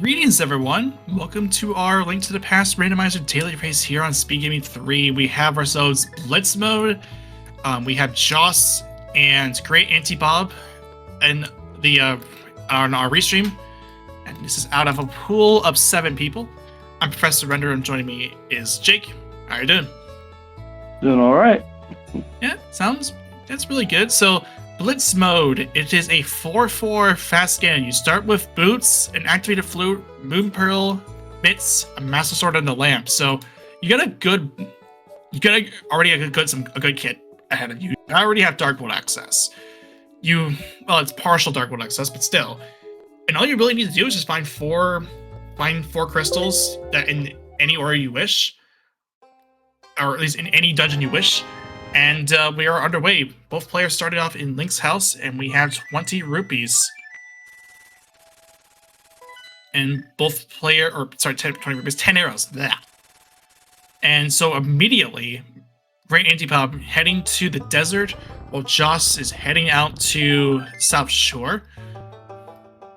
Greetings, everyone. Welcome to our Link to the Past Randomizer daily race here on Speed Gaming 3. We have ourselves Blitz mode. We have Joss and Great Auntie Bob in the on our restream, and this is out of a pool of 7 people. I'm Professor Render, and joining me is Jake. How are you doing? Doing all right. Yeah, that's really good. So Blitz mode, it is a 4-4 fast scan. You start with boots, an activated flute, moon pearl, bits, a master sword, and a lamp. So you got already a good kit ahead of you. You already have Dark World access. It's partial Dark World access, but still. And all you really need to do is just find four crystals that in any order you wish, or at least in any dungeon you wish. And we are underway. Both players started off in Link's house, and we have 20 rupees. And 20 rupees, 10 arrows. Blah. And so immediately, Great Auntie Bob heading to the desert, while Joss is heading out to South Shore.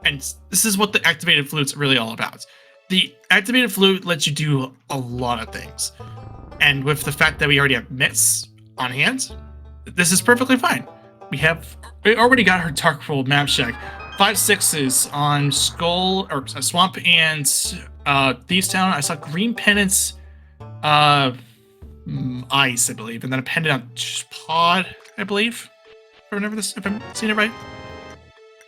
And this is what the activated flute's really all about. The activated flute lets you do a lot of things. And with the fact that we already have mitts on hand, this is perfectly fine. We already got her Dark World map check. 5 6s on Swamp and Thieves Town. I saw green pennants, ice, I believe, and then a pendant on pod, I believe. If I'm seeing it right.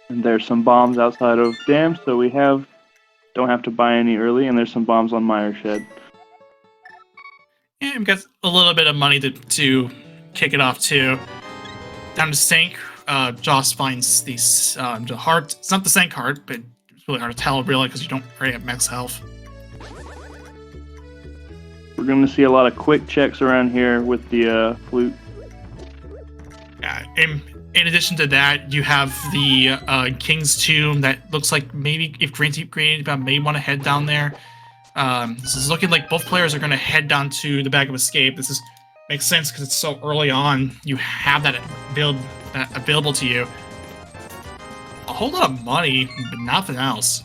And there's some bombs outside of Dam, so we don't have to buy any early, and there's some bombs on Meyer Shed. Yeah, we've got a little bit of money to kick it off too. Down to Sank, Joss finds these the heart. It's not the Sank heart, but it's really hard to tell really because you don't already have max health. We're going to see a lot of quick checks around here with the flute. Yeah, in addition to that, you have the King's Tomb that looks like maybe if Great Auntie Bob may want to head down there. This is looking like both players are going to head down to the Bag of Escape. This makes sense because it's so early on. You have that available to you. A whole lot of money, but nothing else.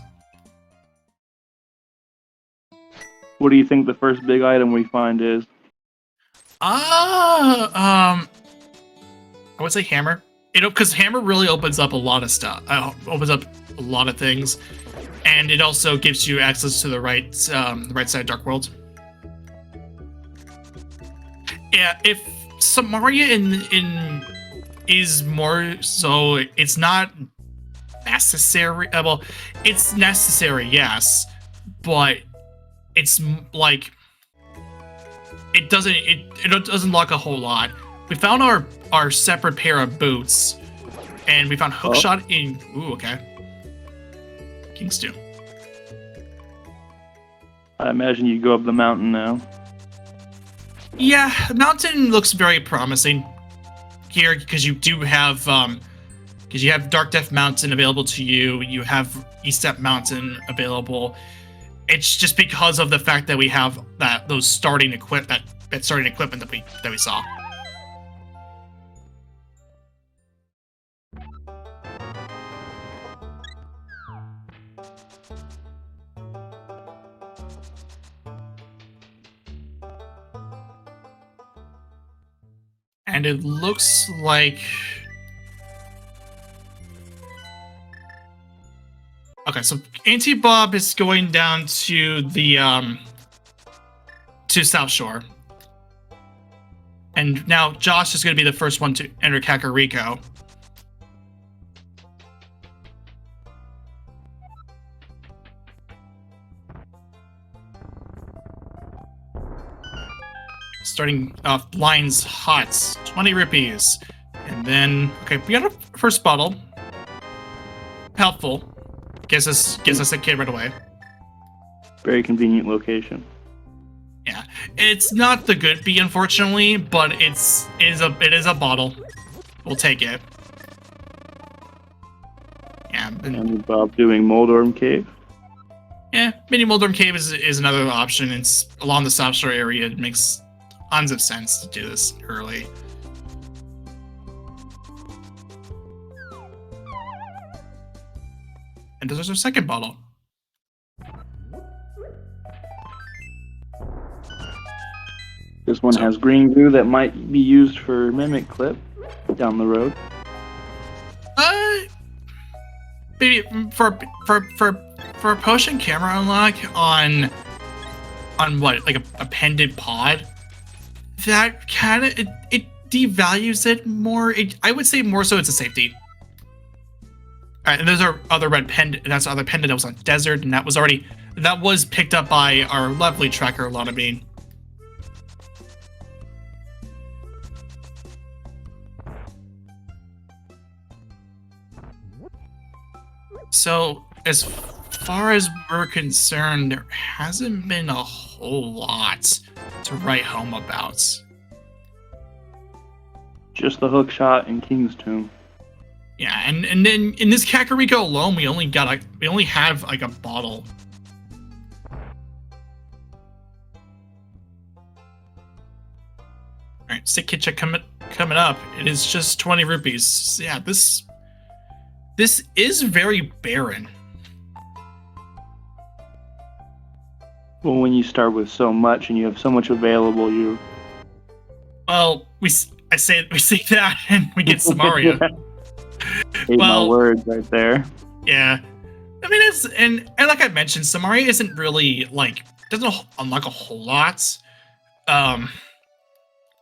What do you think the first big item we find is? I would say hammer. Because hammer really opens up a lot of stuff. Opens up a lot of things. And it also gives you access to the right side of Dark World. Yeah, if Samaria is more so, it's not necessary. Well, it's necessary, yes, but it's like it doesn't lock a whole lot. We found our separate pair of boots, and we found hookshot in. Ooh, okay. King's Tomb. I imagine you go up the mountain now. Yeah, the mountain looks very promising here because you do have Dark Death Mountain available to you. You have East Step Mountain available. It's just because of the fact that we have that starting equipment that we saw. And it looks like... Okay, so Auntie Bob is going down to the to South Shore. And now Josh is going to be the first one to enter Kakariko. Starting off lines hot, 20 rupees. And then, okay, we got a first bottle. Helpful. Gives us a kid right away. Very convenient location. Yeah. It's not the good bee, unfortunately, but it is a bottle. We'll take it. Yeah. And Bob doing Moldorm Cave. Yeah, Mini Moldorm Cave is another option. It's along the South Shore area. It makes tons of sense to do this early. And there's our second bottle. This one has green goo that might be used for mimic clip down the road. Maybe for a potion camera unlock on what, like a appended pod, that kind of it devalues it more. I would say more so it's a safety. All right, and those are other red pendant. That's other pendant that was on desert, and that was picked up by our lovely tracker Lana Bean. So, as far as we're concerned, there hasn't been a whole lot to write home about. Just the hook shot and King's Tomb. Yeah, and then in this Kakariko alone, we only have like a bottle. All right, Sick Kitchen coming up. It is just 20 rupees. Yeah, this is very barren. Well, when you start with so much and you have so much available, you. Well, we say that and we get Samaria. Ate my words right there. Yeah, I mean and like I mentioned, Samaria isn't really doesn't unlock a whole lot.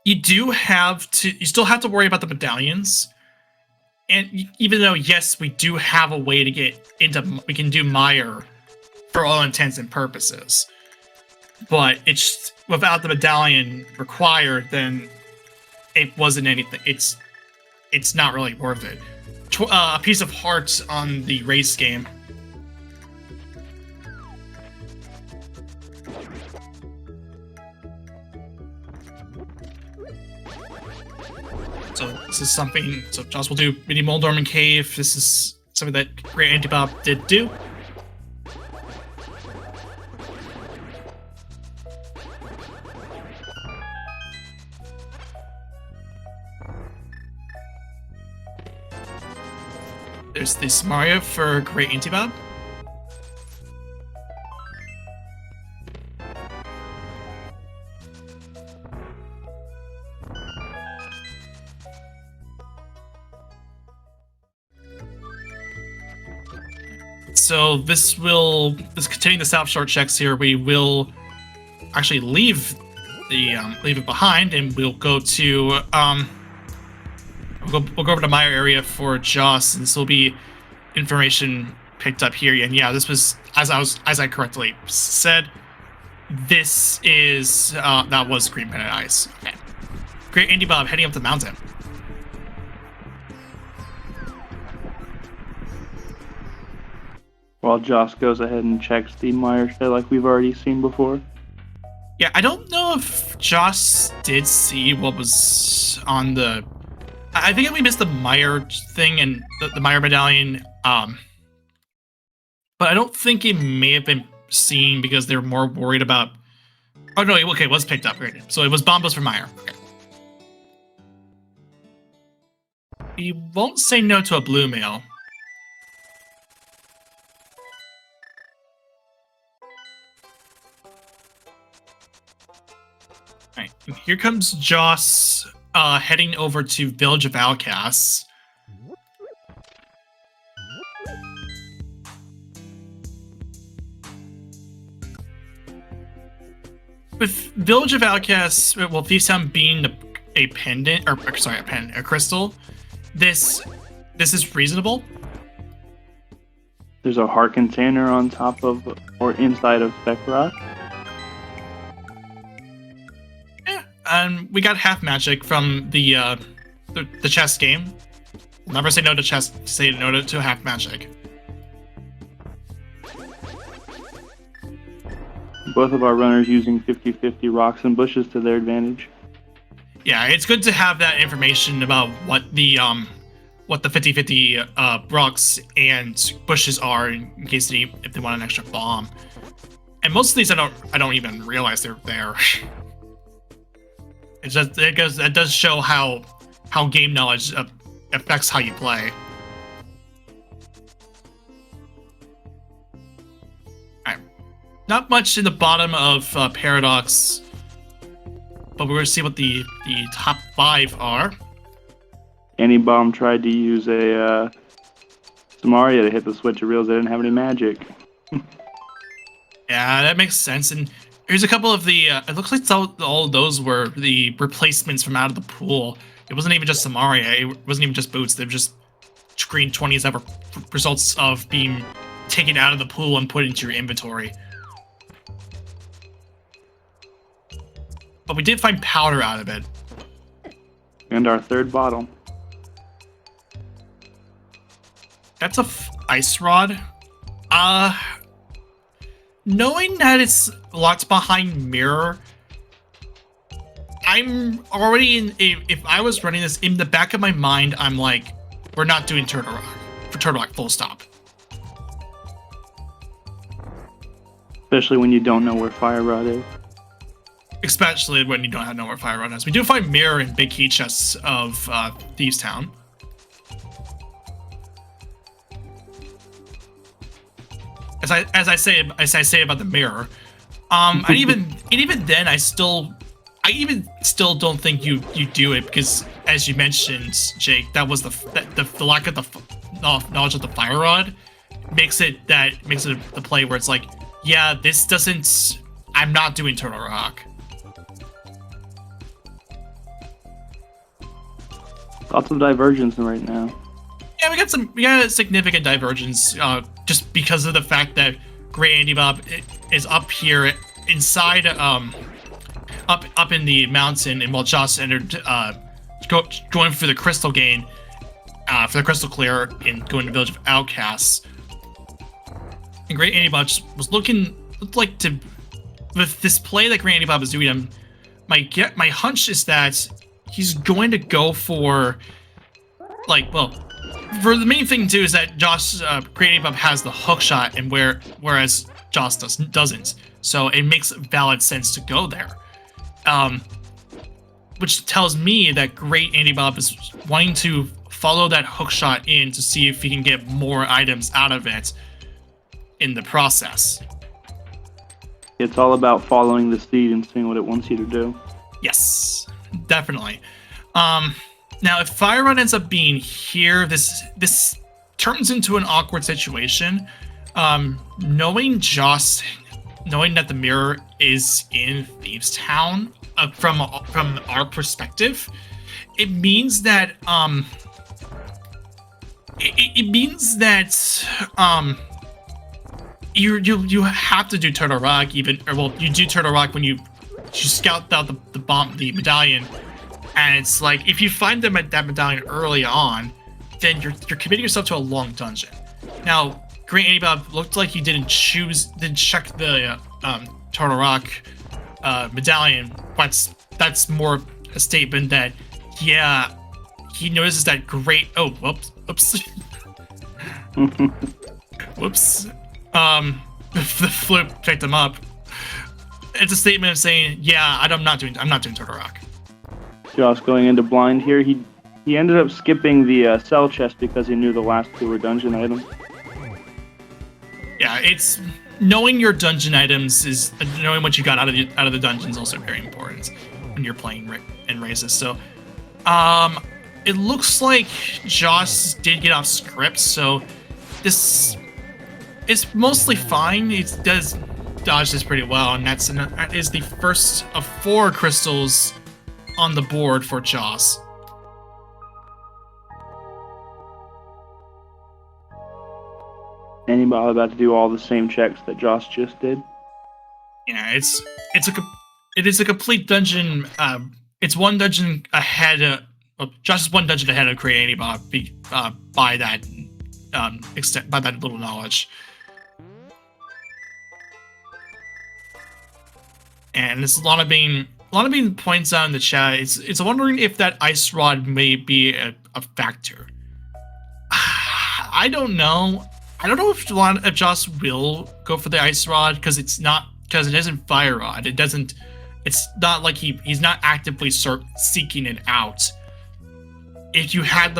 You still have to worry about the medallions. And even though, yes, we do have a way to get into, we can do Meyer for all intents and purposes, but it's without the medallion required, then it wasn't anything. It's not really worth it. A piece of heart on the race game. So this is something. So Joss will do mini Moldorman Cave. This is something that Great Antibob did do. There's this Mario for Great Antibob. So this containing the South Shore checks here, we will actually leave it behind, and we'll go to we'll go over to my area for Joss, and this will be information picked up here. And yeah, this was as I correctly said, this is that was Green Planet Ice. Okay, Great Andy Bob heading up the mountain. While Joss goes ahead and checks the Meyer shed like we've already seen before. Yeah, I don't know if Joss did see what was on the. I think we missed the Meyer thing and the Meyer medallion. But I don't think it may have been seen because they're more worried about. Oh no! Okay, it was picked up. Right. So it was Bombos for Meyer. Okay. He won't say no to a blue mail. Alright, here comes Joss heading over to Village of Outcasts. With Village of Outcasts, well, Thiestown being a pendant, or sorry, a crystal, this is reasonable. There's a heart container on top of or inside of Speck Rock. And we got half magic from the chess game. We'll never say no to chess. Say no to half magic. Both of our runners using 50-50 rocks and bushes to their advantage. Yeah, it's good to have that information about what the 50-50 rocks and bushes are in case if they want an extra bomb. And most of these I don't even realize they're there. That does show how game knowledge affects how you play. Alright. Not much in the bottom of Paradox but we're gonna see what the top 5 are. Anti-Bomb tried to use a Samaria to hit the switchereels. They didn't have any magic. Yeah, that makes sense. And here's a couple of the. It looks like all of those were the replacements from out of the pool. It wasn't even just Samaria. It wasn't even just boots. They're just green 20s that were results of being taken out of the pool and put into your inventory. But we did find powder out of it. And our third bottle. That's a ice rod. Knowing that it's locked behind mirror, I'm already in. If I was running this in the back of my mind, I'm like, we're not doing Turtle Rock for Turtle Rock. Full stop. Especially when you don't know where Fire Rod is. Especially when you don't know where Fire Rod is. We do find mirror in big key chests of Thieves Town. As I say about the mirror, and even then I even still don't think you do it, because as you mentioned, Jake, that was the lack of the knowledge of the Fire Rod makes it the play where it's like, yeah, this doesn't. I'm not doing Turtle Rock. Lots of divergence right now. Yeah, we got a significant divergence, just because of the fact that Great Andy Bob is up here inside, up in the mountain, and while Joss entered, going for the crystal gain, for the crystal clear, and going to Village of Outcasts. And Great Andy Bob just looked like to, with this play that Great Andy Bob is doing, my hunch is that he's going to go for, like, well, for the main thing too is that Great Andy Bob has the hook shot, and whereas Joss doesn't. So it makes valid sense to go there. Which tells me that Great Andy Bob is wanting to follow that hook shot in to see if he can get more items out of it in the process. It's all about following the seed and seeing what it wants you to do. Yes, definitely. Now, if Fire Rod ends up being here, this turns into an awkward situation. Knowing that the mirror is in Thieves Town, from our perspective, it means that you have to do Turtle Rock, you do Turtle Rock when you scout out the medallion. And it's like, if you find that medallion early on, then you're committing yourself to a long dungeon. Now, Great Andy Bob looked like he didn't check the Turtle Rock medallion, but that's more a statement that, yeah, he notices that whoops. Whoops. The flip picked him up. It's a statement of saying, yeah, I'm not doing Turtle Rock. Joss going into blind here. He ended up skipping the cell chest because he knew the last two were dungeon items. Yeah, it's knowing your dungeon items is knowing what you got out of the dungeon is also very important when you're playing in races. So, it looks like Joss did get off script, so this is mostly fine. It does dodge this pretty well, and that is the first of 4 crystals on the board for Joss. Anybody about to do all the same checks that Joss just did? Yeah, it is a complete dungeon. It's one dungeon ahead. Joss is one dungeon ahead of Great Andy Bob by that extent, by that little knowledge. And this is a lot of being points out in the chat. It's wondering if that ice rod may be a factor. I don't know. I don't know if Joss will go for the ice rod because it isn't fire rod. It's not like he's not actively seeking it out. If you had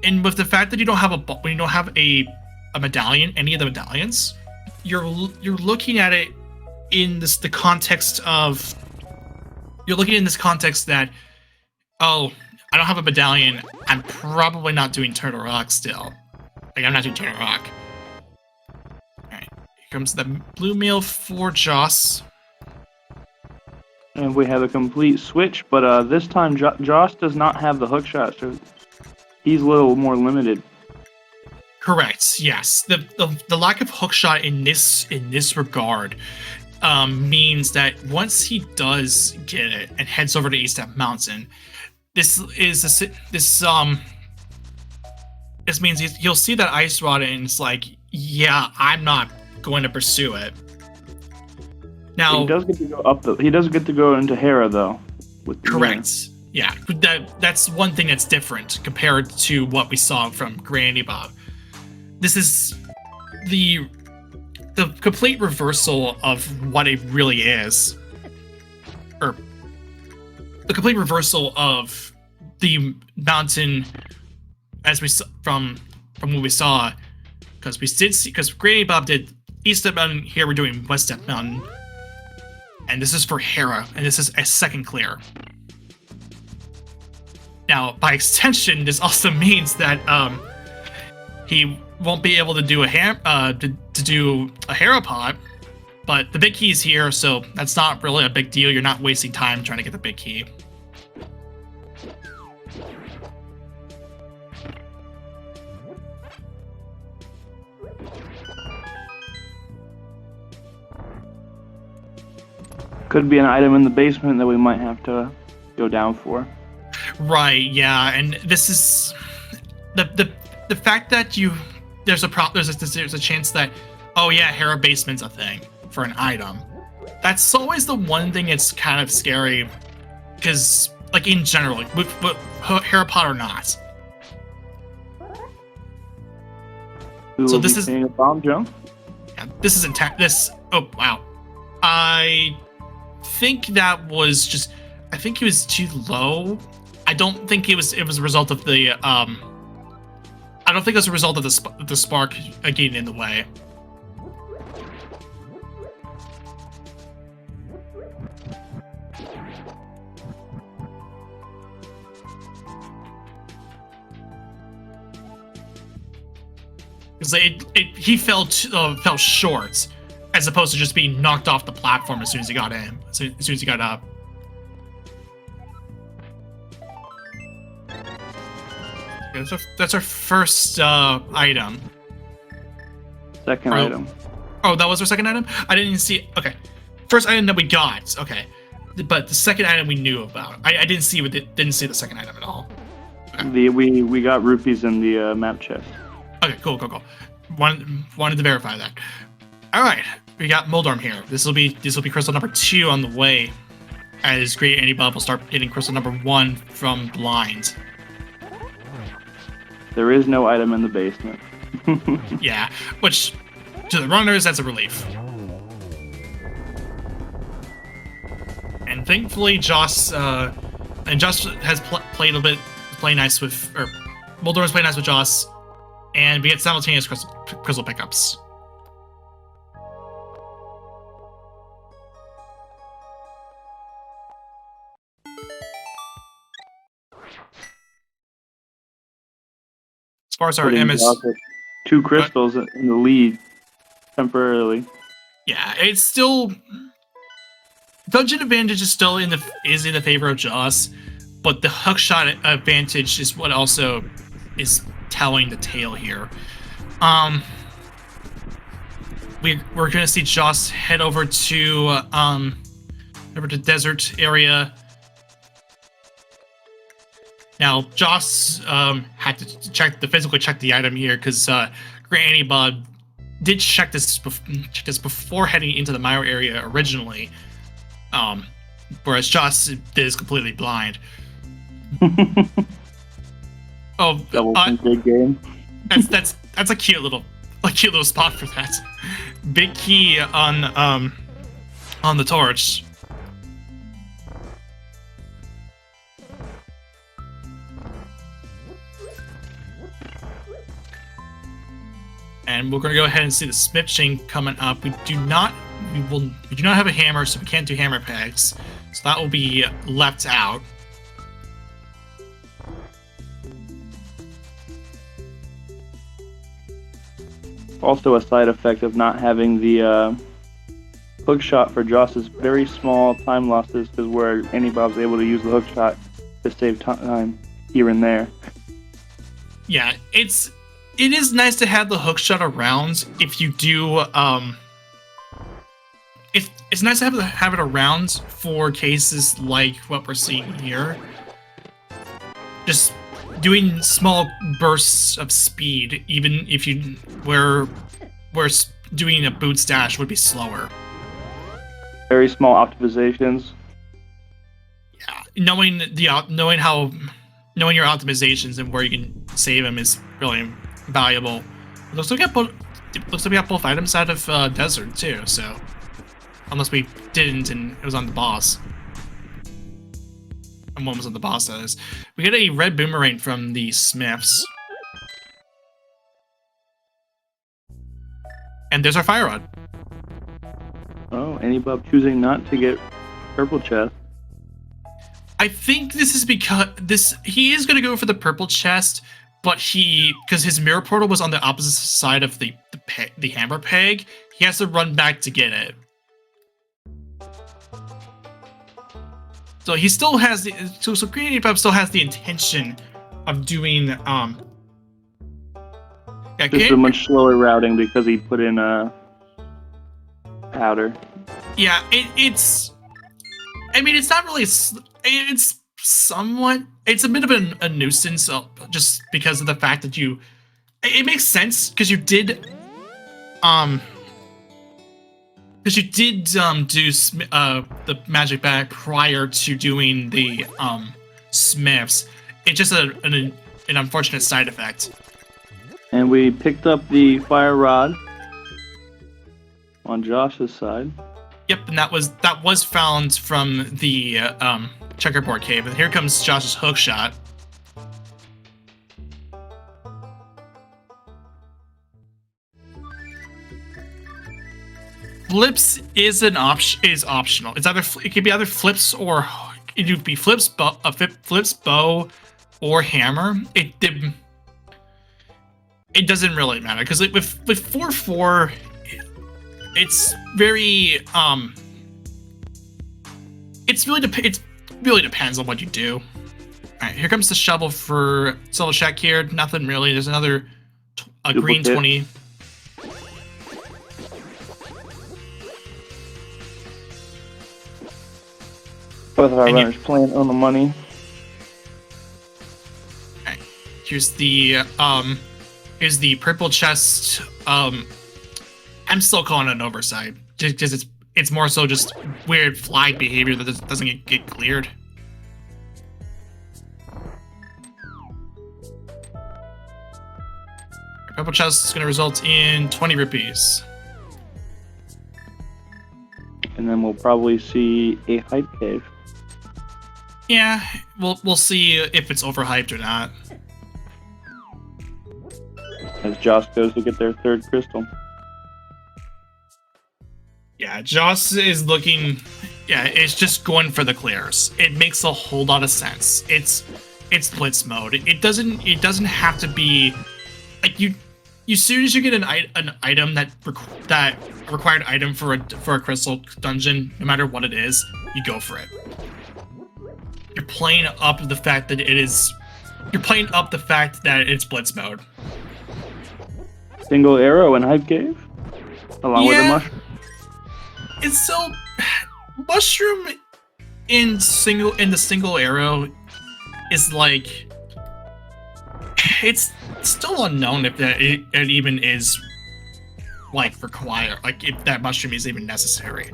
and with the fact that you don't have a medallion, any of the medallions, you're looking at it in the context of you're looking in this context that, oh, I don't have a medallion. I'm probably not doing Turtle Rock still. Like, I'm not doing Turtle Rock. Alright, here comes the blue meal for Joss. And we have a complete switch, but this time Joss does not have the hook shot, so he's a little more limited. Correct. Yes. The lack of hookshot in this regard means that once he does get it and heads over to East Step Mountain, this means he'll see that ice rod and it's like, yeah, I'm not going to pursue it. Now he does get to go up he does get to go into Hera though. Correct. Yeah, that's one thing that's different compared to what we saw from Granny Bob. This is the complete reversal of what it really is, or the complete reversal of the mountain as we saw from what we saw, because Granny Bob did East Step Mountain. Here we're doing West Step Mountain, and this is for Hera, and this is a second clear. Now, by extension, this also means that he won't be able to do a Hera pod, but the big key's here, so that's not really a big deal. You're not wasting time trying to get the big key. Could be an item in the basement that we might have to go down for. Right, yeah, and this is the fact that there's a chance that, oh yeah, Hera basement's a thing for an item. That's always the one thing that's kind of scary, because like in general, like with Hera pod or not. So this is a bomb jump. Yeah, this is intact. Oh wow, I think that was just. I think it was too low. I don't think it was a result of the I don't think it was a result of the spark getting in the way. Because he fell short, as opposed to just being knocked off the platform as soon as he got in, as soon as he got up. That's our first item. Second item. Oh, that was our second item? I didn't even see. Okay. First item that we got. Okay. But the second item we knew about. I didn't see the second item at all. Okay. We got rupees in the map chest. Okay, cool. Wanted to verify that. All right. We got Moldorm here. This will be crystal number 2 on the way, as Great Andy Bob will start getting crystal number 1 from Blind. There is no item in the basement. Yeah, which to the runners, that's a relief. And thankfully, Joss has played a bit, play nice with, or Moldorm's played nice with Joss, and we get simultaneous crystal pickups. As far as our MS, 2 crystals in the lead temporarily. Yeah, it's still dungeon advantage is still in the favor of Joss, but the hookshot advantage is what also is telling the tale here. We're gonna see Joss head over to desert area. Now, Joss had to physically check the item here because Granny Bob did check this before heading into the Myra area originally, whereas Joss is completely blind. Oh, double big game. That's a cute little spot for that. Big key on the torch. And we're going to go ahead and see the Smith chain coming up. We do not have a hammer, so we can't do hammer pegs. So that will be left out. Also, a side effect of not having the hook shot for Joss is very small time losses, because where Antibob's able to use the hook shot to save time here and there. Yeah, it is nice to have the hook shot around if you do. It's nice to have it around for cases like what we're seeing here. Just doing small bursts of speed, even if you where doing a boot stash would be slower. Very small optimizations. Yeah, knowing your optimizations and where you can save them is really valuable. Looks like we got both items out of desert too. So unless we didn't and it was on the boss. And one was on the boss, that is. We get a red boomerang from the Smiths. And there's our fire rod. Oh, Antibob choosing not to get purple chest. I think this is because he is going to go for the purple chest, but because his mirror portal was on the opposite side of the hammer peg, he has to run back to get it. So he still has so Green Antibob still has the intention of doing Just a much slower routing because he put in a powder. Yeah, it's. I mean, it's not really. It's somewhat. It's a bit of a nuisance, just because of the fact that you. It makes sense because you did. Because you did do the magic bag prior to doing the Smiths. It's just an unfortunate side effect. And we picked up the fire rod on Josh's side. Yep, and that was found from the checkerboard cave. And here comes Josh's hook shot. Flips is optional. It could be either flips or it would be flips bow or hammer. It doesn't really matter because with 4-4, it's very it really depends on what you do. All right, here comes the shovel for Silver Shack here. Nothing really. There's another green 20. Both of our runners playing on the money. Okay. Here's the purple chest. I'm still calling it an oversight, just because it's more so just weird flag behavior that doesn't get cleared. Purple chest is going to result in 20 rupees. And then we'll probably see a hype cave. Yeah, we'll see if it's overhyped or not. As Josh goes to get their third crystal. Yeah, Joss is looking. Yeah, it's just going for the clears. It makes a whole lot of sense. It's Blitz mode. It doesn't have to be like you. As soon as you get an item that required item for a crystal dungeon, no matter what it is, you go for it. You're playing up the fact that it's Blitz mode. Single arrow and hype cave, along with a mushroom. It's still mushroom in the single arrow is like it's still unknown if it even is like required, like if that mushroom is even necessary.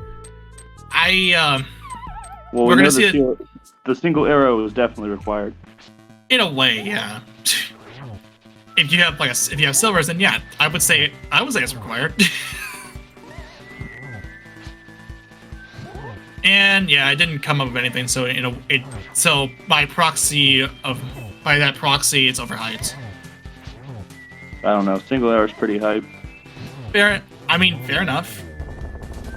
We're gonna see it. The single arrow is definitely required. In a way, yeah. If you have silvers, then yeah, I would say it's required. And yeah, I didn't come up with anything, so so by that proxy, it's overhyped. I don't know. Single arrow is pretty hype. Fair enough.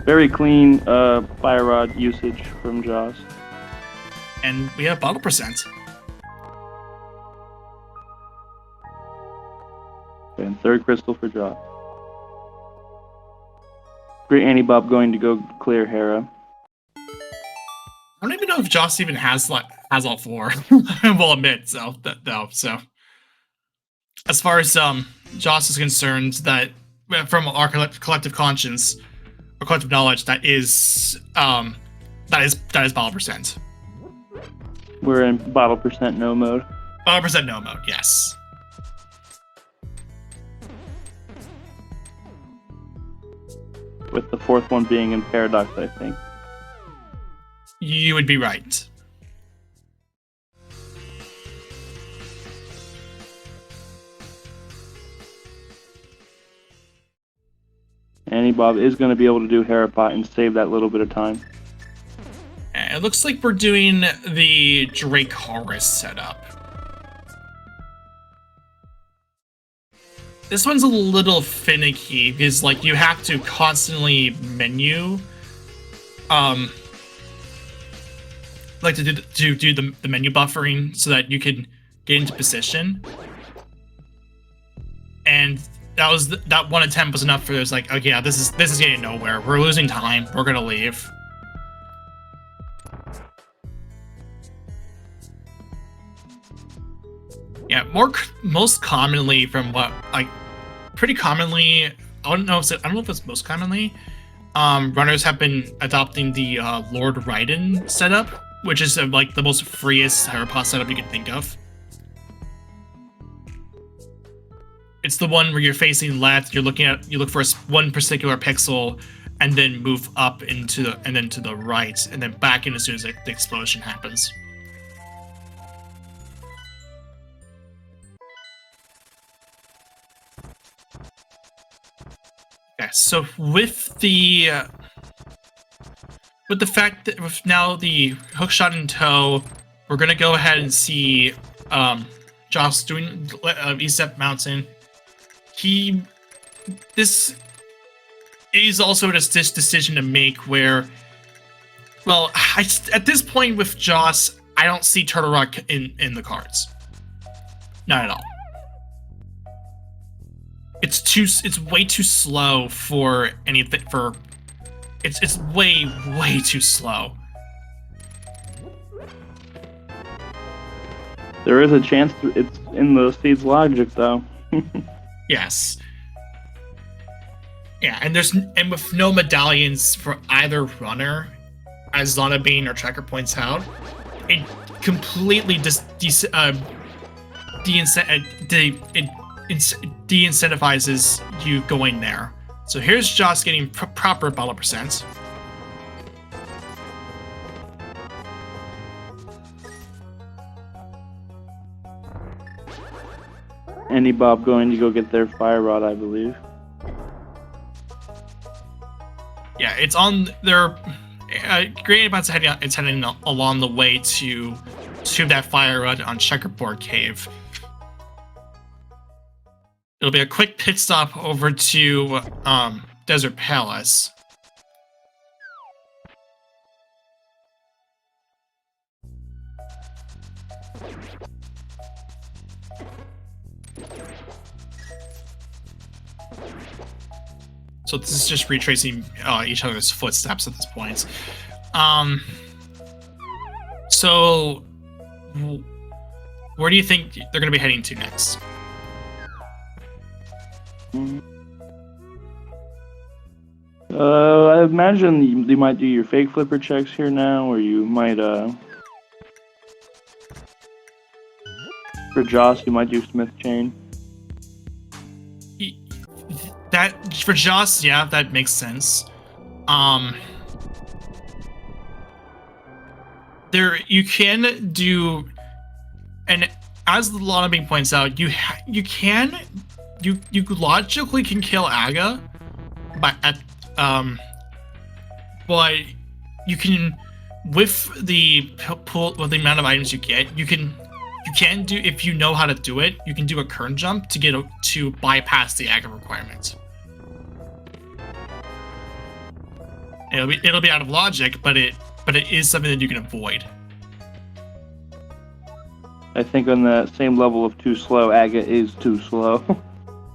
Very clean fire rod usage from Joss. And we have bottle percent. Okay, and third crystal for Joss. Great Anti-Bob going to go clear Hera. I don't even know if Joss even has all four. We'll admit so though. So as far as Joss is concerned, that from our collective conscience or collective knowledge, that is bottle percent. We're in bottle percent no mode. Bottle percent no mode, yes. With the fourth one being in Paradox, I think. You would be right. Anti-Bob is going to be able to do Herapot and save that little bit of time. It looks like we're doing the Drake Horus setup. This one's a little finicky because, like, you have to constantly menu, like to do the menu buffering so that you can get into position. And that one attempt was enough for this. Like, okay, yeah, this is getting nowhere. We're losing time. We're gonna leave. Yeah, most commonly from what pretty commonly, I don't know if it's most commonly, runners have been adopting the Lord Raiden setup, which is like the most freest Herapot setup you can think of. It's the one where you're facing left, you look for one particular pixel, and then move up and then to the right, and then back in as soon as the explosion happens. Okay, so with the fact that with now the hookshot in tow, we're gonna go ahead and see Joss doing East Mountain. This is also just this decision to make where, well, at this point with Joss, I don't see Turtle Rock in the cards. Not at all. It's way too slow for anything it's way too slow. There is a chance it's in the Seed's logic though. Yes. Yeah, and with no medallions for either runner, as Zana Bean or Tracker points out, it completely de-incentivizes you going there. So here's Joss getting proper bottle percent. Anti-Bob going to go get their fire rod, I believe. Yeah, it's on their Great Anti-Bot's heading along the way to that fire rod on Checkerboard Cave. It'll be a quick pit stop over to Desert Palace. So this is just retracing each other's footsteps at this point. So where do you think they're going to be heading to next? I imagine you might do your fake flipper checks here now, or you might, for Joss, you might do Smith Chain. That, for Joss, yeah, that makes sense. You can do, and as the Lana Bean points out, you logically can kill Aga, but you can, with the amount of items you get, you can do, if you know how to do it, you can do a kern jump to bypass the Aga requirement. It'll be out of logic, but it is something that you can avoid. I think on the same level of too slow, Aga is too slow.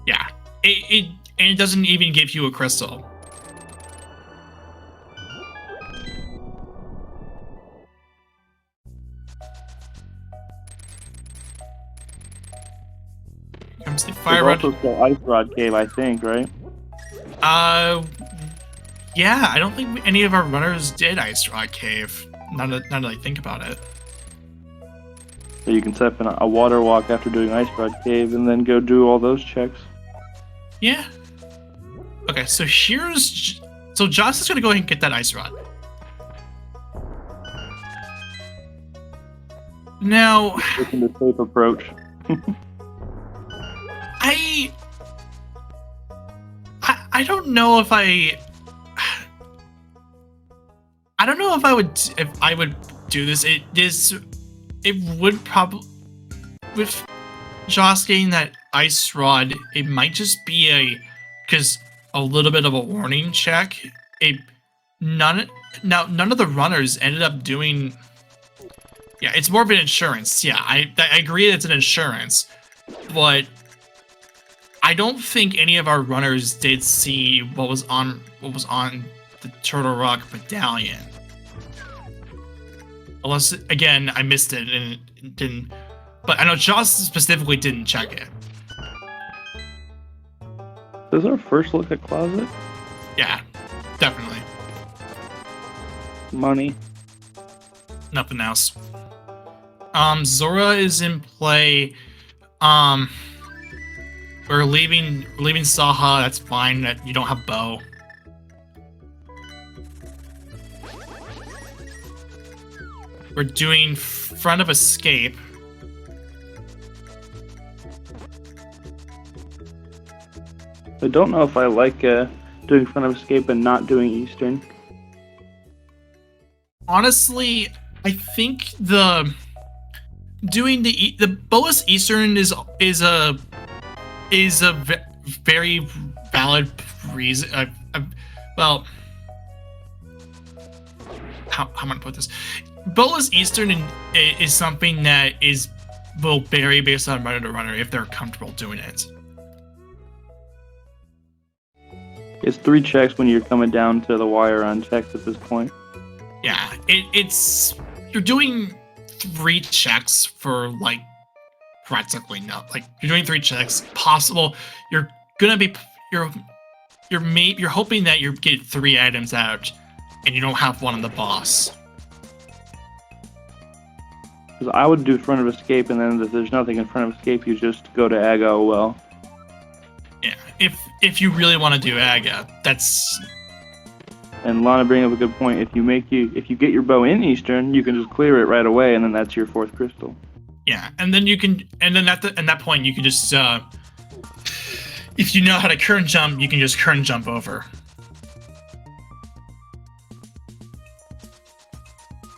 Yeah, it doesn't even give you a crystal. Here comes the fire rod. There's also the Ice Rod Cave, I think, right? Yeah, I don't think any of our runners did Ice Rod Cave. Now that I think about it. So you can set up a water walk after doing Ice Rod Cave and then go do all those checks. Yeah. Okay, so so Joss is gonna go ahead and get that Ice Rod. Now, Taking the safe approach. I don't know if I don't know if I would do this. It would probably, with Joss getting that Ice Rod, it might just be a little bit of a warning check. None of the runners ended up doing. Yeah, it's more of an insurance. Yeah, I agree that it's an insurance, but I don't think any of our runners did see what was on the Turtle Rock Medallion. Unless, again, I missed it and it didn't. But I know Joss specifically didn't check it. Is our first look at closet? Yeah, definitely. Money. Nothing else. Zora is in play. We're leaving Saha. That's fine. That you don't have Bow. We're doing Front of Escape. I don't know if I like doing Front of Escape and not doing Eastern. Honestly, I think the Boas Eastern is a very valid reason. Well, how am I gonna put this? Bolas Eastern is something that will vary based on runner to runner if they're comfortable doing it. It's 3 checks when you're coming down to the wire on checks at this point. Yeah, you're doing 3 checks for like practically no. Like you're doing 3 checks. Possible you're hoping that you get 3 items out, and you don't have one on the boss. Because I would do Front of Escape, and then if there's nothing in Front of Escape, you just go to Aga well. Yeah, if you really want to do Aga, that's. And Lana bring up a good point. If you get your bow in Eastern, you can just clear it right away, and then that's your 4th crystal. Yeah, and then at that point you can just if you know how to current jump, you can just current jump over.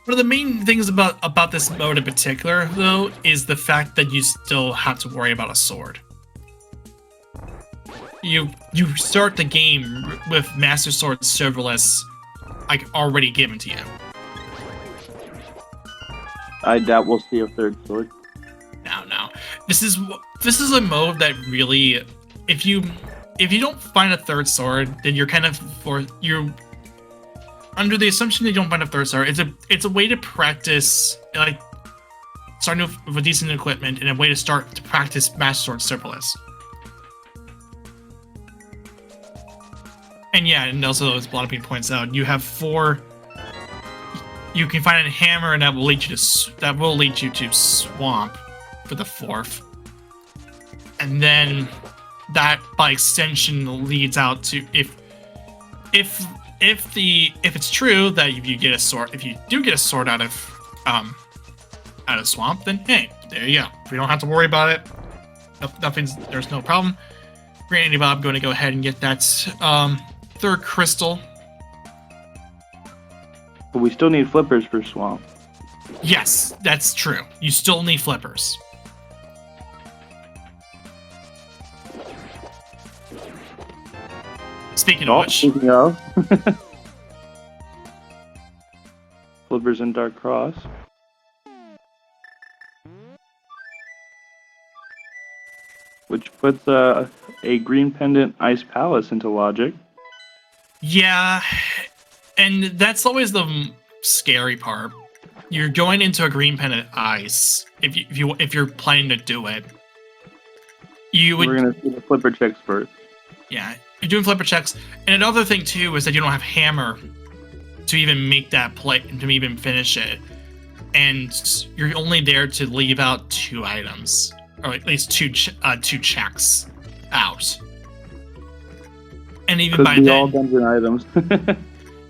One of the main things about this mode in particular, though, is the fact that you still have to worry about a sword. You start the game with Master Sword serverless, like already given to you. I doubt we'll see a 3rd sword. No. This is a mode that really, if you don't find a 3rd sword, then you're kind of under the assumption that you don't find a 3rd sword. It's a way to practice, like starting with decent equipment, and a way to start to practice Master Sword serverless. And yeah, and also as Blotopine points out, you have 4. You can find a hammer, and that will lead you to Swamp for the 4th, and then that by extension leads out to if it's true that if you do get a sword out of Swamp, then hey, there you go. We don't have to worry about it. There's no problem. Granny Bob going to go ahead and get that 3rd crystal. But we still need flippers for Swamp. Yes, that's true. You still need flippers. Speaking of which, Flippers and Dark Cross. Which puts a Green Pendant Ice Palace into Logic. Yeah, and that's always the scary part. You're going into a Green Pendant Ice if you're planning to do it. We're gonna see the flipper checks first. Yeah, you're doing flipper checks, and another thing too is that you don't have hammer to even make that play, to even finish it, and you're only there to leave out 2 items, or at least two checks out. And even by then, all dungeon items.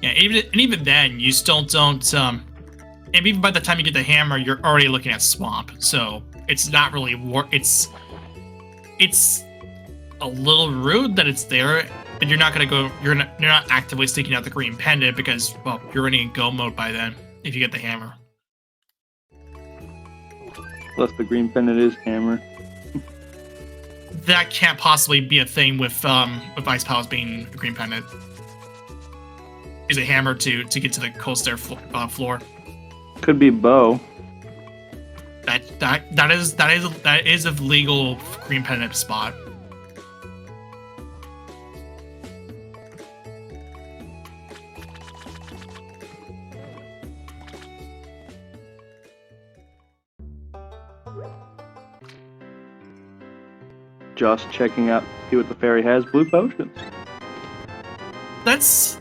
yeah, even then, you still don't. And even by the time you get the hammer, you're already looking at swamp, so it's not really it's a little rude that it's there, and you're not gonna go. You're not actively seeking out the green pendant because, well, you're already in go mode by then if you get the hammer. Plus, the green pendant is hammer. That can't possibly be a thing with Ice Palace being a green pendant. Is a hammer to get to the cold stair floor. Could be bow. That is a legal green pendant spot. Just checking out, see what the fairy has. Blue potions. That's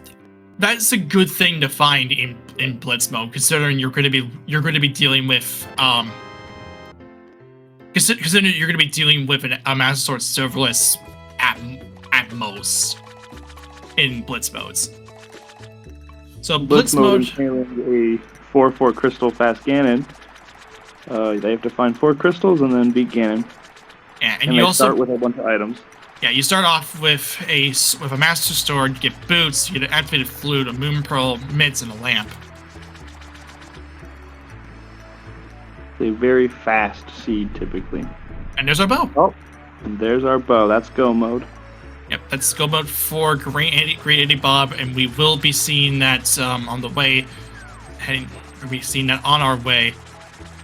a good thing to find in Blitz mode, considering you're going to be dealing with considering you're going to be dealing with a Master Sword serverless at most in Blitz modes. So Blitz mode entailing a 4/4 crystal fast Ganon. They have to find 4 crystals and then beat Ganon. Yeah, and you also start with a bunch of items. Yeah, you start off with a Master Sword, you get boots, you get an activated flute, a moon pearl, mitts, and a lamp. A very fast seed, typically. And there's our bow. Oh, and there's our bow. That's go mode. Yep, that's go mode for Great Andy Bob, and we will be seeing that on the way. We'll be seeing that on our way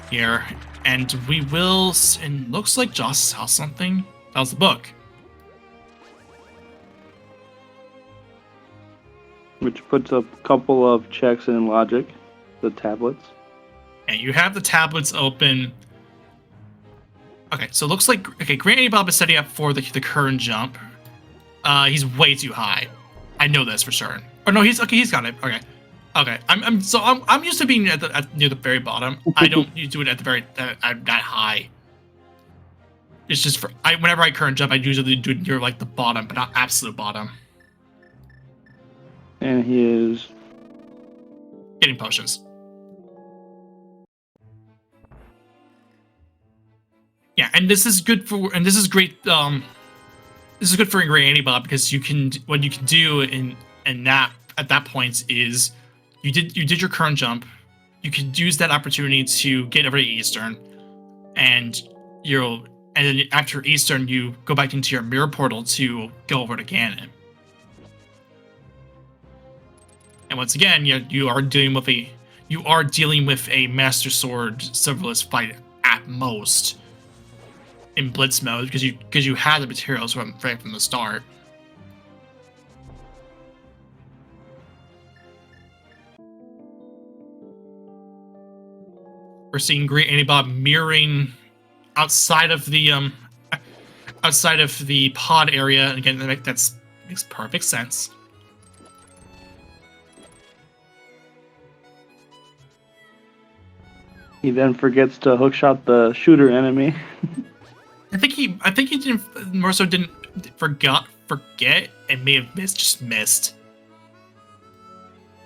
here, and we will. And looks like Joss saw something. That was the book. Which puts a couple of checks in logic, the tablets. And you have the tablets open. Okay, so it looks like Granny Bob is setting up for the current jump. He's way too high. I know this for sure. Oh no, he's got it. Okay. I'm used to being near the very bottom. I don't do it at the very that high. It's just whenever I current jump, I usually do it near like the bottom, but not absolute bottom. And he is getting potions. Yeah, and this is good for, and this is great. This is good for Great Andy Bob because what you can do in that at that point is you did your current jump. You can use that opportunity to get over to Eastern, and then after Eastern you go back into your mirror portal to go over to Ganon. And once again, you are dealing with a Master Sword serverless fight at most in Blitz mode because you had the materials right from the start. We're seeing Great Andy Bob mirroring outside of the pod area. And again, that makes perfect sense. He then forgets to hookshot the shooter enemy. I think he didn't more so didn't forget and may have missed.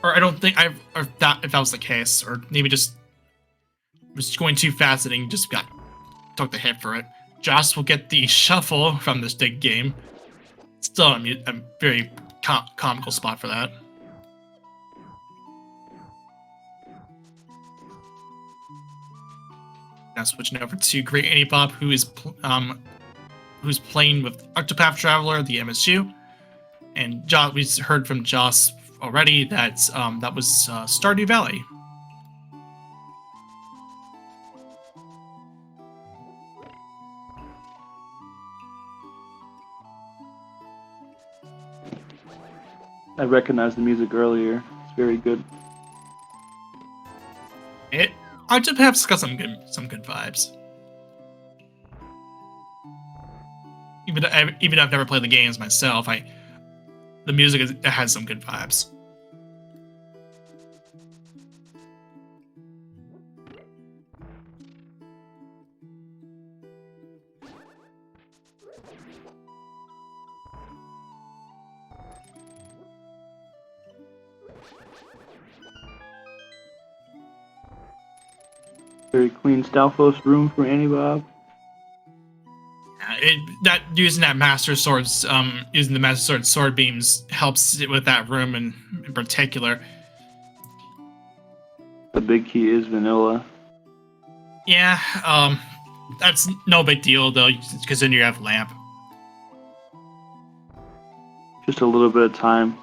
Or I don't think if that was the case, or maybe just was going too fast and he just took the hit for it. Joss will get the shuffle from this big game. Still a very comical spot for that. Now switching over to Great Andy Bob, who's playing with Octopath Traveler, the MSU, and we heard from Joss already that that was Stardew Valley. I recognized the music earlier. It's very good. I just perhaps got some good vibes. Even though I've never played the games myself, the music it has some good vibes. Very clean Stalfos room for Annie Bob. Using the Master Sword sword beams helps with that room in particular. The big key is vanilla. Yeah, that's no big deal though, because then you have lamp. Just a little bit of time.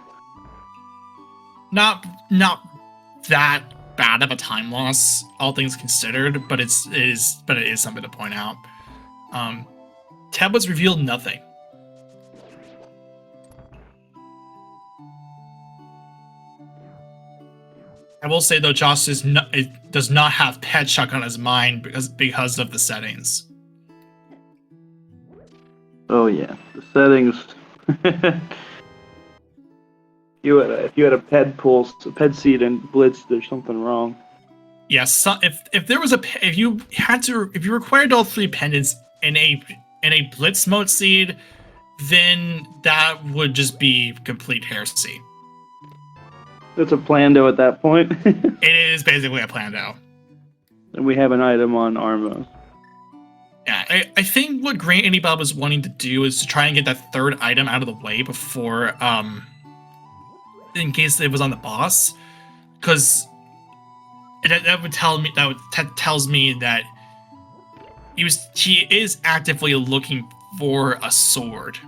Not that bad of a time loss, all things considered, but it is something to point out. Tablets revealed nothing. I will say though, Josh does not have Pet Chuck on his mind because of the settings. Oh yeah, the settings. If you had a ped seat in Blitz, there's something wrong. Yes, if you required all 3 pendants in a Blitz mode seed, then that would just be complete heresy. It's a Plando at that point. It is basically a Plando. And we have an item on Armos. Yeah, I think what Great Andy Bob was wanting to do is to try and get that 3rd item out of the way before, in case it was on the boss, because that tells me that he is actively looking for a sword,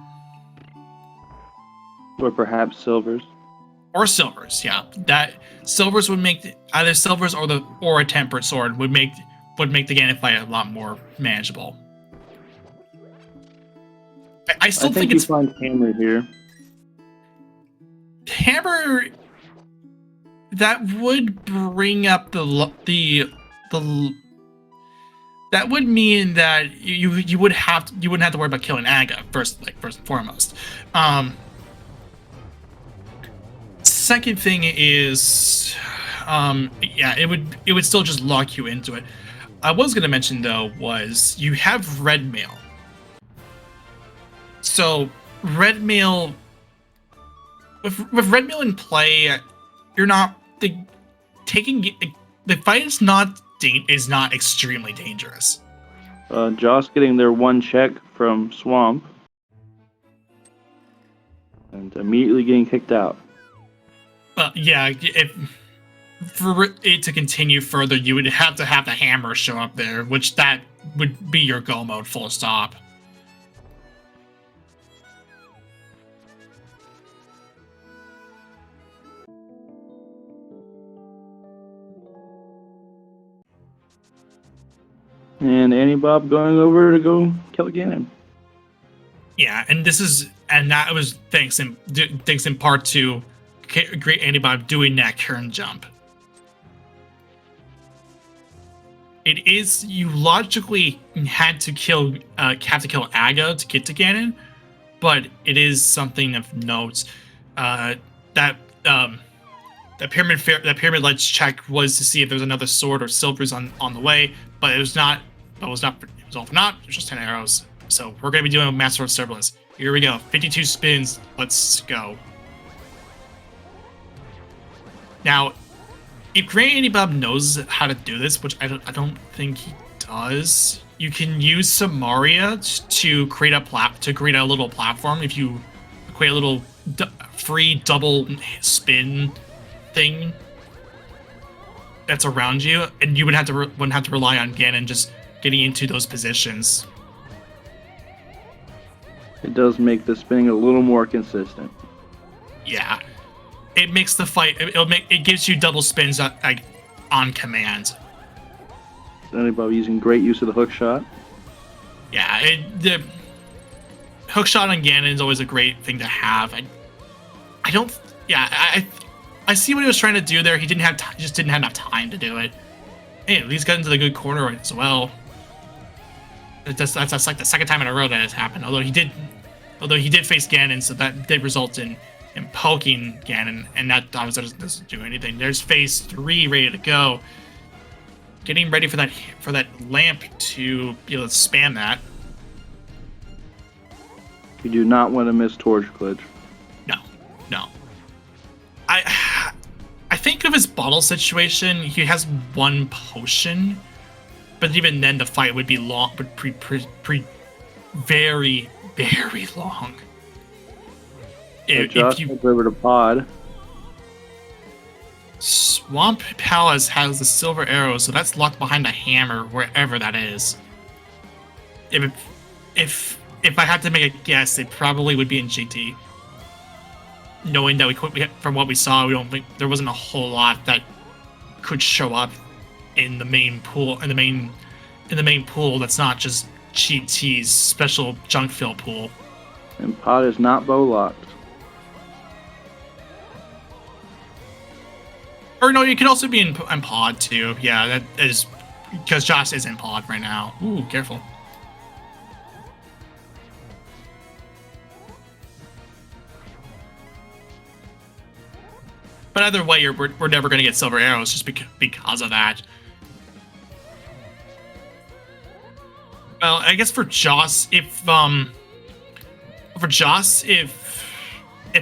or perhaps silvers. Or silvers, yeah. That silvers would make either silvers or a tempered sword would make the Ganon fight a lot more manageable. I still think you find Hammer here. Hammer, that would bring up the that would mean that you wouldn't have to worry about killing Aga first and foremost. Second thing is, yeah, it would still just lock you into it. I was gonna mention though was you have red mail. So red mail, with red mail in play, you're not the fight is not extremely dangerous. Joss getting their 1 check from Swamp and immediately getting kicked out. Yeah, for it to continue further, you would have to have the hammer show up there, which that would be your go mode full stop. And Annie Bob going over to go kill Ganon. Yeah, and that was thanks in part to Great Andy Bob doing that turn jump. It is, you logically have to kill Aga to get to Ganon, but it is something of note that pyramid ledge check was to see if there was another sword or silvers on the way, but it was not. It was all for naught. It was just 10 arrows. So we're gonna be doing a Master of Serverless. Here we go. 52 spins. Let's go. Now, if Great Andy Bob knows how to do this, which I don't think he does, you can use Samaria to create a little platform. If you create a little free double spin thing that's around you, and you wouldn't have to rely on Ganon just getting into those positions. It does make the spinning a little more consistent. Yeah. It makes the fight. It gives you double spins on command. Andy Bob using great use of the hook shot. Yeah, the hook shot on Ganon is always a great thing to have. I don't Yeah, I see what he was trying to do there. He just didn't have enough time to do it. Hey, he's got into the good corner as well. That's like the second time in a row that has happened. Although he did face Ganon, so that did result in poking Ganon, and that obviously doesn't do anything. There's phase 3 ready to go. Getting ready for that lamp to be able to spam that. You do not want to miss Torch Glitch. No. I think of his bottle situation. He has one potion, but even then the fight would be long, but very, very long. If you over to Pod. Swamp Palace has the silver arrow, so that's locked behind a hammer, wherever that is. If I had to make a guess, it probably would be in GT. Knowing that from what we saw, we don't think there wasn't a whole lot that could show up in the main pool. In the main pool, that's not just GT's special junk fill pool. And Pod is not bow locked. Or no, you could also be in pod too. Yeah, that is because Josh is in pod right now. Ooh, careful. But either way, we're never going to get silver arrows just because of that. Well, I guess for Joss, if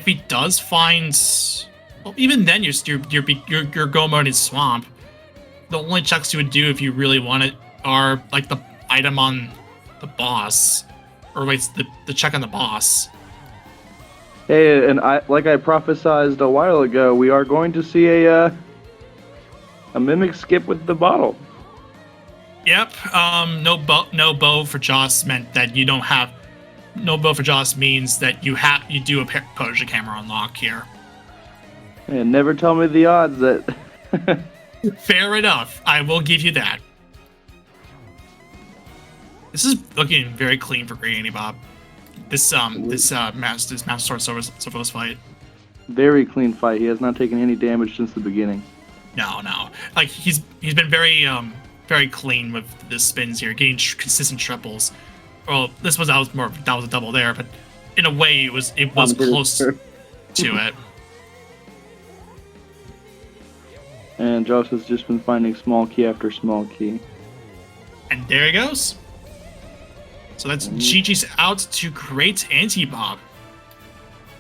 he does find, well, even then your go mode is swamp. The only checks you would do if you really want it are like the item on the boss, or wait, the check on the boss. Hey, and like I prophesized a while ago, we are going to see a mimic skip with the bottle. Yep. No bow for Joss meant that you don't have. No bow for Joss means that you do a potion camera unlock here. And never tell me the odds that. Fair enough. I will give you that. This is looking very clean for Great Andy Bob. This Master Sword Silverless fight. Very clean fight. He has not taken any damage since the beginning. No. Like he's been very clean with the spins here, getting consistent triples. Well, that was a double there, but in a way it was close to it. And Josh has just been finding small key after small key. And there he goes. So that's GG's out to Great Anti-Bob.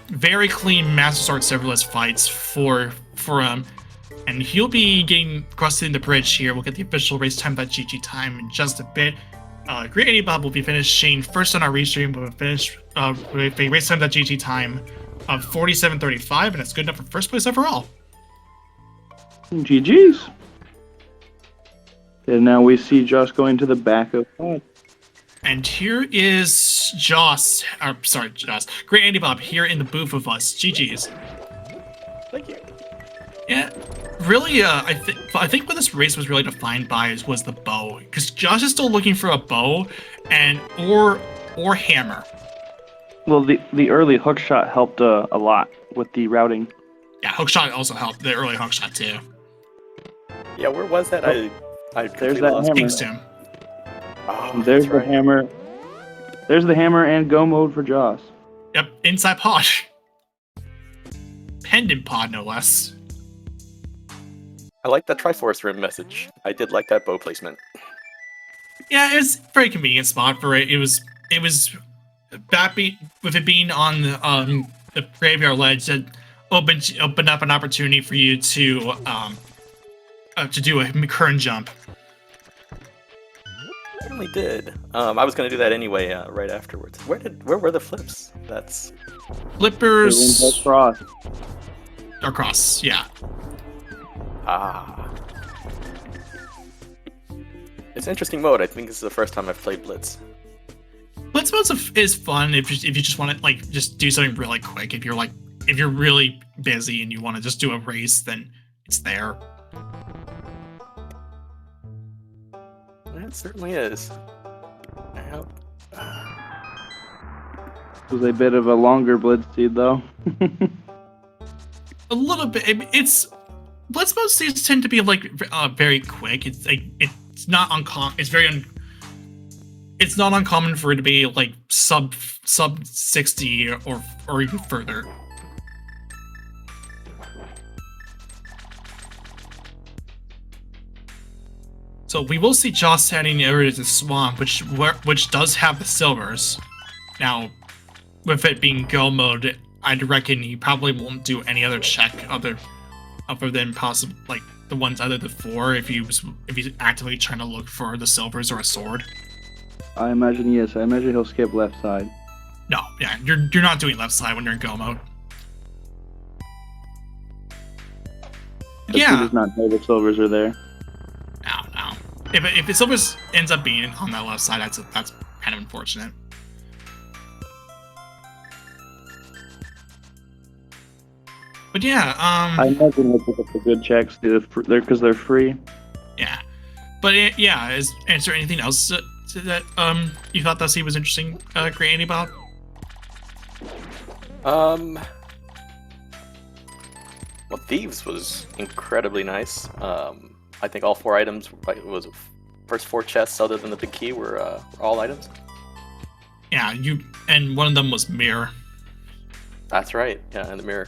Very clean Master Sword serverless fights for him. And he'll be getting crossing the bridge here. We'll get the official race time.gg time in just a bit. Great Anti-Bob will be finishing first on our restream. We'll finish with a race time.gg time of 47:35, and it's good enough for first place overall. GG's. And now we see Josh going to the back of Pod. And here is Joss. Great Andy Bob here in the booth with us. GG's. Thank you. Yeah, really. I think what this race was really defined by was the bow, because Josh is still looking for a bow, or hammer. Well, the early hook shot helped a lot with the routing. Yeah, hook shot also helped. The early hook shot too. Yeah, where was that? I there's that lost hammer. Kingston. Oh, There's that's the right. hammer. There's the hammer and go mode for Joss. Yep, inside pod. Pendant pod, no less. I like that Triforce Rim message. I did like that bow placement. Yeah, it's a very convenient spot for it. It was with it being on the graveyard ledge that opened up an opportunity for you to do a current jump. Certainly did. I was going to do that anyway right afterwards. Where were the flips? That's Flippers Cross. across, yeah. It's an interesting mode. I think this is the first time I've played Blitz. Blitz mode is fun if you just want to just do something really quick. If you're really busy and you want to just do a race, then it's there. It certainly is. It was a bit of a longer blitz seed though. a little bit. It's Blitz mode seeds tend to be like very quick. It's like it's not uncommon. It's not uncommon for it to be like sub 60 or even further. So we will see Joss heading over to the swamp, which does have the silvers. Now, with it being go mode, I'd reckon he probably won't do any other check other than possible like the ones other than 4 if he's actively trying to look for the silvers or a sword. I imagine yes. I imagine he'll skip left side. No, yeah, you're not doing left side when you're in go mode. He does not know the silvers are there. No. If the silvers ends up being on that left side, that's kind of unfortunate. But yeah, I imagine he'll pick up the good checks because they're free. Yeah, but yeah, is there anything else that you thought that was interesting, Great Andy Bob? Well, Thieves was incredibly nice. I think all 4 items, was first 4 chests other than the big key were all items. Yeah, and one of them was mirror. That's right. Yeah, and the mirror.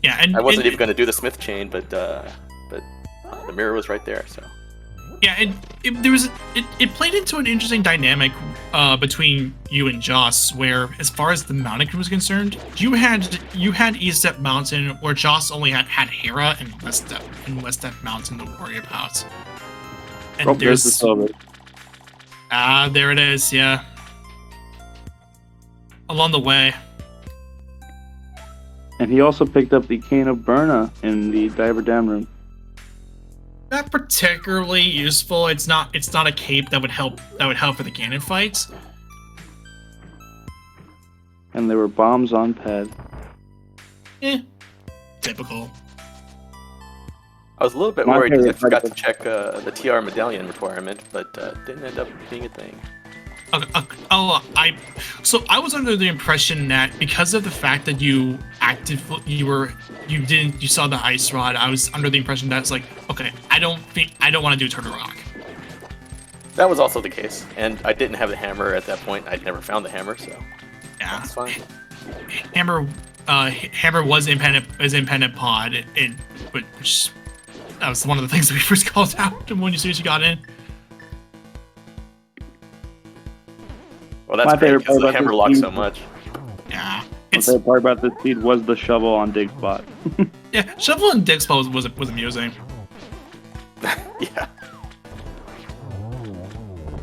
Yeah, and I wasn't even going to do the smith chain, but the mirror was right there. So. Yeah, and it played into an interesting dynamic between you and Joss, where as far as the mountain was concerned, you had East Step Mountain, where Joss only had Hera and West Step Mountain to worry about. And there's the silver. There it is. Yeah, along the way. And he also picked up the Cane of Burna in the Diver Dam room. Not particularly useful. It's not a cape that would help for the Ganon fights. And there were bombs on pad. Typical. I was a little bit worried because I forgot to check the TR medallion requirement, but didn't end up being a thing. I was under the impression that because of the fact that you saw the ice rod, I was under the impression that it's like, okay, I don't want to do Turtle Rock. That was also the case, and I didn't have the hammer at that point. I'd never found the hammer, so yeah, that's fine. Hammer was independent pod, which that was one of the things that we first called out when you got in. Well, that's great because the hammer locks so much. Yeah. My favorite part about this seed was the shovel on Dig Spot. Yeah, shovel on Dig Spot was amusing. Yeah.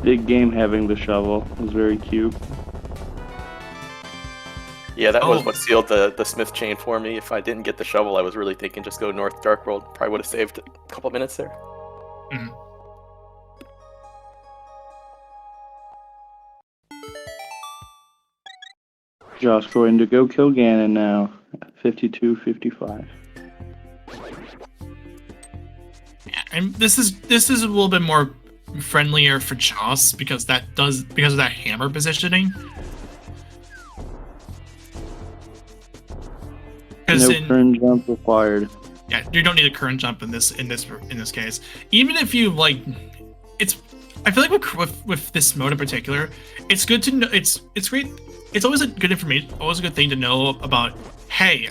Big game having the shovel was very cute. Yeah, that was what sealed the smith chain for me. If I didn't get the shovel, I was really thinking just go north Dark World. Probably would have saved a couple minutes there. Mm-hmm. Josh going to go kill Ganon now. 52-55. Yeah, and this is a little bit more friendlier for Joss because of that hammer positioning. No current jump required. Yeah, you don't need a current jump in this case. Even if you like, I feel like with this mode in particular, it's good to know. It's great. It's always a good information. Always a good thing to know about. Hey,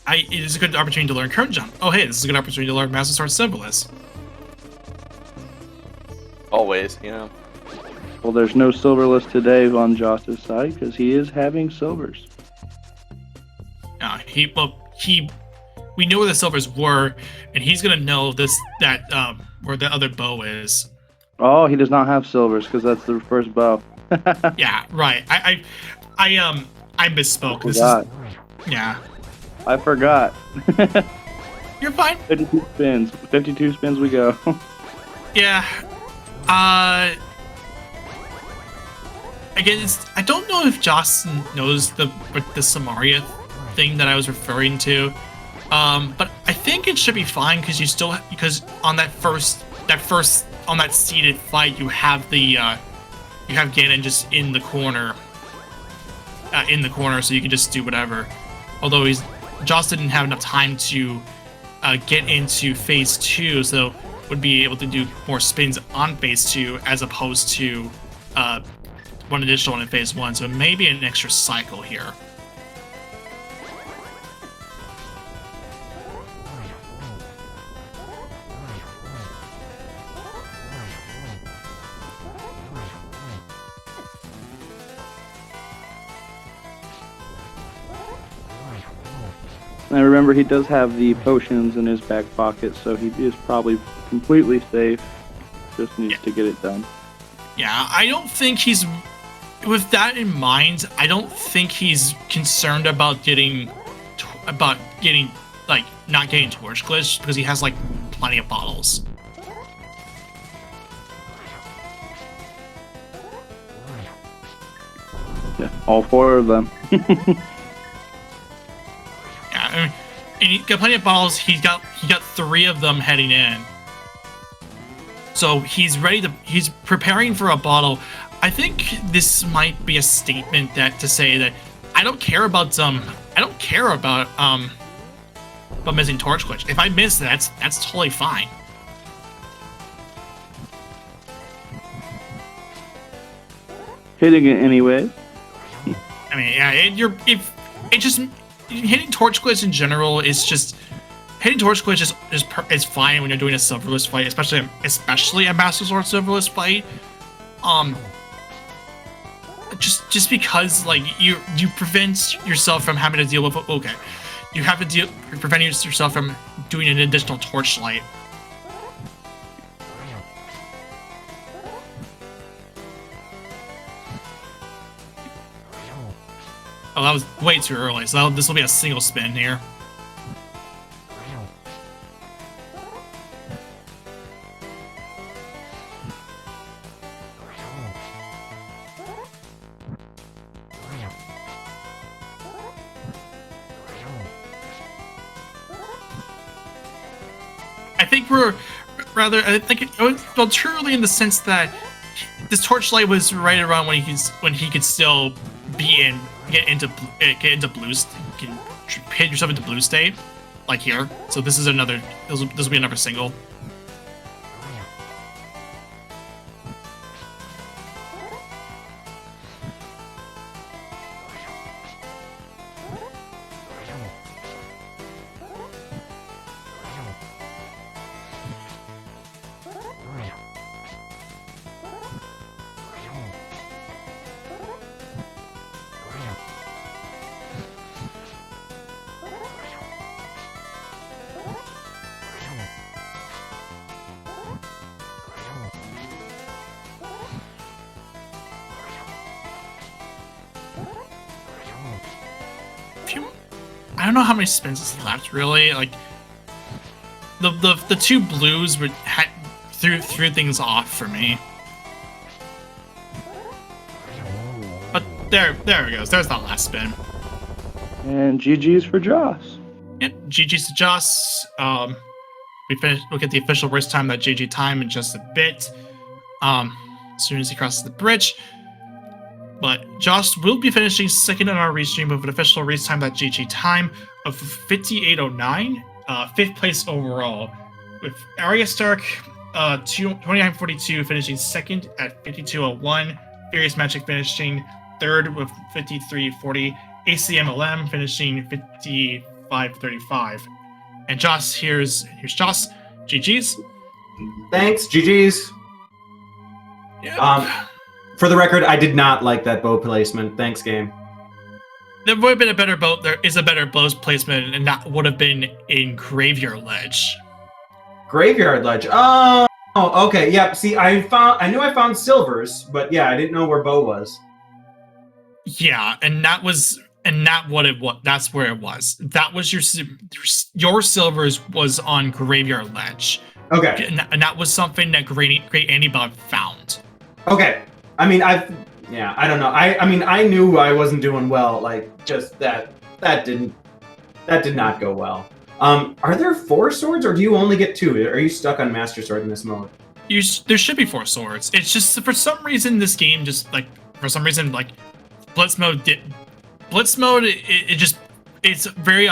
it is a good opportunity to learn current jump. Oh, hey, this is a good opportunity to learn Master Sword Symbolist. Always, you know. Well, there's no silverless today on Joss's side because he is having silvers. We know where the silvers were, and he's gonna know where the other bow is. Oh, he does not have silvers because that's the first bow. Yeah, right. I misspoke. Yeah. I forgot. You're fine. 52 spins. 52 spins we go. Yeah. Again, I don't know if Joss knows the Samaria thing that I was referring to, but I think it should be fine because on that seeded fight you have Ganon just in the corner. in the corner, so you can just do whatever. Although Joss didn't have enough time to get into phase 2, so would be able to do more spins on phase 2 as opposed to one additional one in phase 1. So maybe an extra cycle here. And I remember he does have the potions in his back pocket, so he is probably completely safe. Just needs to get it done. Yeah, I don't think he's... With that in mind, I don't think he's concerned about getting... like, not getting Torch Glitch, because he has, like, plenty of bottles. Yeah, all 4 of them. Yeah, I mean, and he got plenty of bottles. He got 3 of them heading in. So he's ready to. He's preparing for a bottle. I think this might be a statement to say that I don't care about missing Torch Glitch. If I miss that, that's totally fine. Hitting it anyway. I mean, yeah, hitting Torch Glitch in general is just hitting Torch Glitch is fine when you're doing a Silverless fight, especially a Master Sword Silverless fight. Just because like you prevent yourself from having to deal with you're preventing yourself from doing an additional torchlight. Oh, that was way too early, so this will be a single spin here. I think it was truly in the sense that this torchlight was right around when he could still get into blue, can hit yourself into blue state, like here. So this is this will be another single. I don't know how many spins is left, really. Like the 2 blues threw things off for me. But there it goes. There's that last spin. And GG's for Joss. Yep, GG's to Joss. We'll get the official race time, that GG time, in just a bit. As soon as he crosses the bridge. But Joss will be finishing second on our restream with an official race time, that GG time of 58:09, 5th place overall, with Arya Stark 29:42 finishing second at 52:01, Furious Magic finishing third with 53:40, ACMLM finishing 55:35. And Joss, here's Joss. GG's. Thanks, GG's. Yeah. For the record, I did not like that bow placement. Thanks, game. There would have been a better bow. There is a better bow placement, and that would have been in Graveyard Ledge. Graveyard Ledge. Oh, okay. Yep. See, I knew I found silvers, but yeah, I didn't know where bow was. Yeah, and that's what it was. That's where it was. That was your silvers was on Graveyard Ledge. Okay. And that was something that Great Antibob found. Okay. I mean, I don't know. I mean, I knew I wasn't doing well. Like, just that did not go well. Are there 4 swords, or do you only get 2? Are you stuck on Master Sword in this mode? There should be 4 swords. It's just for some reason this game Blitz mode Blitz mode, it's very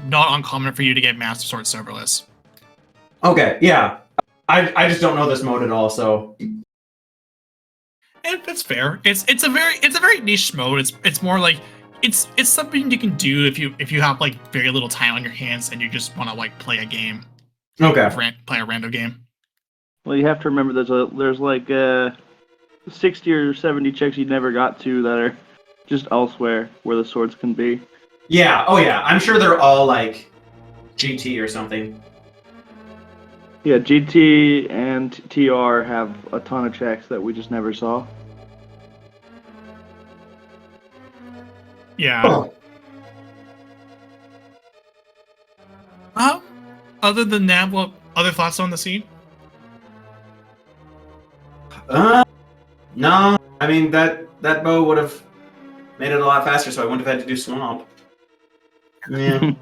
not uncommon for you to get Master Sword serverless. Okay, yeah. I just don't know this mode at all, so And that's fair. It's a very niche mode. It's more like it's something you can do if you have like very little time on your hands and you just want to like play a game. okay. Play a random game. Well, you have to remember there's like 60 or 70 checks you never got to that are just elsewhere where the swords can be. Yeah, oh yeah. I'm sure they're all like GT or something. Yeah, GT and TR have a ton of checks that we just never saw. Yeah. Oh. Other than that, what other thoughts on the scene? No. I mean that bow would have made it a lot faster, so I wouldn't have had to do swamp. Yeah.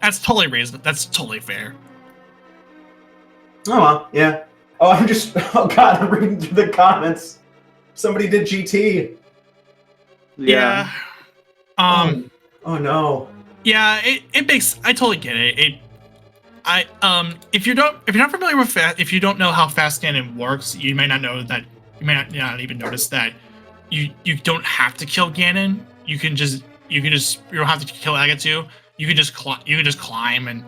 That's totally reasonable. That's totally fair. Oh well, yeah. Oh, oh god, I'm reading through the comments. Somebody did GT. Yeah. Oh no. Yeah, it makes. I totally get it. If you're not familiar with if you don't know how fast Ganon works, you may not know that. You may not even notice that you don't have to kill Ganon. You don't have to kill Agatu. You can just climb and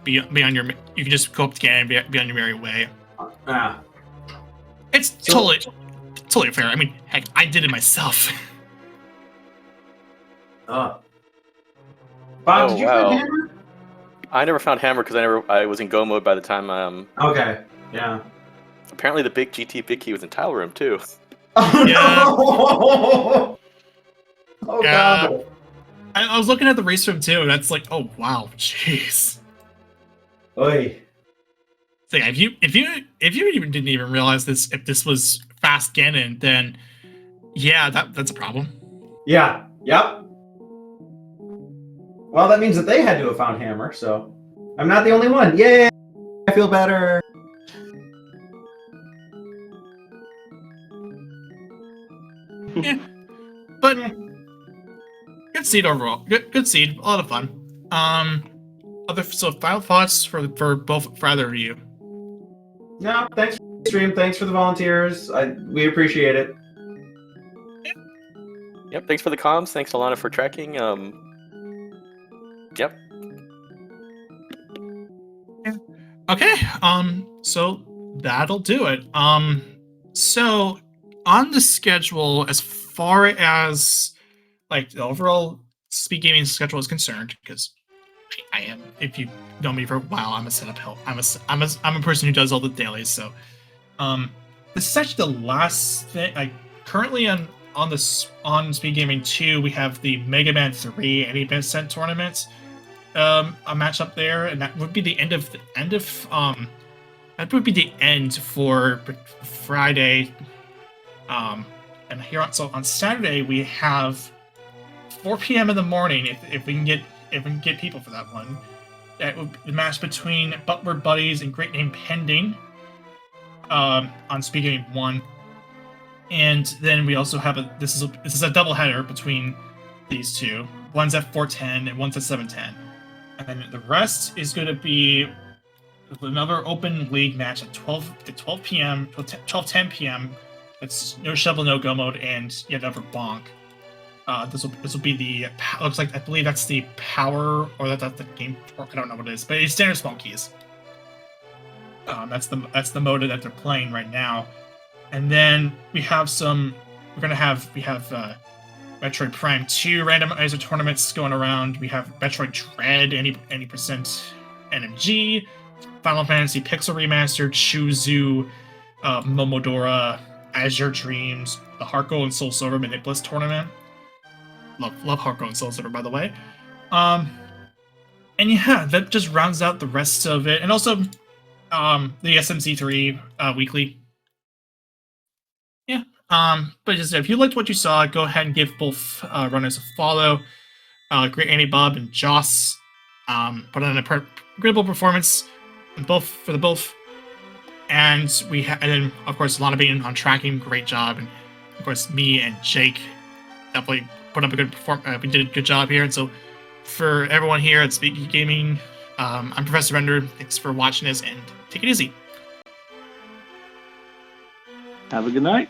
be on your. You can just go up to Ganon and be on your merry way. It's totally fair. I mean, heck, I did it myself. Bob, Oh, did you wow. find Hammer? I never found Hammer because I was in Go mode by the time. Okay. Yeah. Apparently, the big GT big key was in Tile Room too. Oh Yeah. no! Oh Yeah. god. I was looking at the race room too, and that's like, oh wow, jeez. Oy. So yeah, if you even didn't even realize this, if this was fast Ganon, then yeah, that's a problem. Yeah. Yep. Well, that means that they had to have found Hammer, so I'm not the only one. Yay! I feel better. But good seed overall. Good seed. A lot of fun. Final thoughts for either of you. No, thanks for the stream. Thanks for the volunteers. We appreciate it. Yep. Thanks for the comms. Thanks, Alana, for tracking. Yep. Okay. So that'll do it. So on the schedule, as far as like the overall speed gaming schedule is concerned, because I am, if you know me for a while, I'm a setup help. I'm a person who does all the dailies. So, this is actually the last thing. Like currently on Speed Gaming 2, we have the Mega Man 3 80% tournament, a matchup there, and that would be the end of that would be the end for Friday. And here on Saturday we have 4 p.m. in the morning if we can get people for that one. That would be the match between Butler Buddies and Great Name Pending on Speed Gaming 1. And then we also have this is a doubleheader between these two. One's at 4:10 and one's at 7:10. And then the rest is going to be another open league match at 12 p.m. 12:10 p.m. It's no shovel, no go mode, and yet another bonk. This will be the looks like I believe that's the power or that's the game. I don't know what it is, but it's standard spawn keys. That's the mode that they're playing right now, and then we have Metroid Prime 2 randomizer tournaments going around. We have Metroid Dread 80% NMG, Final Fantasy Pixel Remastered, Shuzu, Momodora, Azure Dreams, the Heart Gold and Soul Silver Minute Bliss tournament. Love Heart Gold and Soul Silver, by the way. And yeah, that just rounds out the rest of it, and also the SMC3 weekly. Yeah. But just if you liked what you saw, go ahead and give both runners a follow. Great Andy Bob and Joss put on an incredible performance for the both. And and then of course Lana being on tracking, great job, and of course me and Jake definitely put up a good we did a good job here. And so for everyone here at Speaky Gaming, I'm Professor Render. Thanks for watching this, and take it easy. Have a good night.